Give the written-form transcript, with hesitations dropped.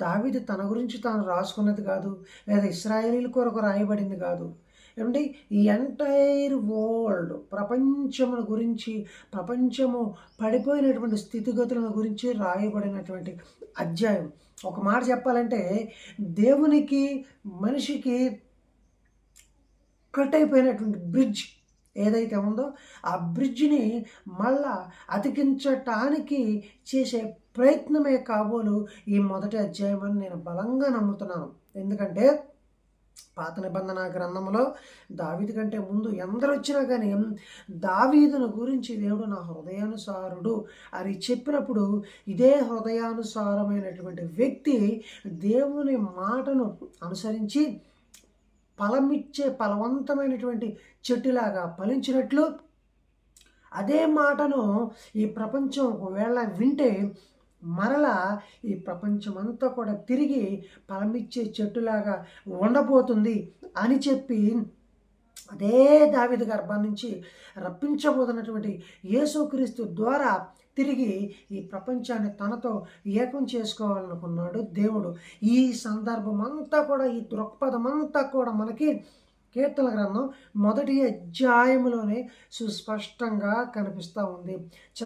దావీదు తన గురించి తాను రాసుకున్నది కాదు, లేదా ఇశ్రాయేలీల కొరకు రాయబడింది కాదు. ఏమంటే ఈ ఎంటైర్ వరల్డ్ ప్రపంచముల గురించి, ప్రపంచము పడిపోయినటువంటి స్థితిగతులను గురించి రాయబడినటువంటి అధ్యాయం. ఒక మాట చెప్పాలంటే దేవునికి మనిషికి కట్ అయిపోయినటువంటి బ్రిడ్జ్ ఏదైతే ఉందో ఆ బ్రిడ్జిని మళ్ళా అతికించటానికి చేసే ప్రయత్నమే కాబోలు ఈ మొదటి అధ్యాయం అని నేను బలంగా నమ్ముతున్నాను. ఎందుకంటే పాత నిబంధన గ్రంథంలో దావీదు కంటే ముందు ఎందరు వచ్చినా కానీ దావీదును గురించి దేవుడు నా హృదయానుసారుడు అని చెప్పినప్పుడు ఇదే హృదయానుసారమైనటువంటి వ్యక్తి దేవుని మాటను అనుసరించి ఫలమిచ్చే ఫలవంతమైనటువంటి చెట్టులాగా ఫలించినట్లు అదే మాటను ఈ ప్రపంచం ఒకవేళ వింటే మరలా ఈ ప్రపంచమంతా కూడా తిరిగి ఫలమిచ్చే చెట్టులాగా ఉండబోతుంది అని చెప్పి అదే దావీదు గర్భం నుంచి రప్పించబోతున్నటువంటి యేసుక్రీస్తు ద్వారా తిరిగి ఈ ప్రపంచాన్ని తనతో ఏకం చేసుకోవాలనుకున్నాడు దేవుడు. ఈ సందర్భం అంతా కూడా, ఈ దృక్పథం అంతా కూడా మనకి కీర్తన గ్రంథం మొదటి అధ్యాయంలోనే సుస్పష్టంగా కనిపిస్తూ ఉంది.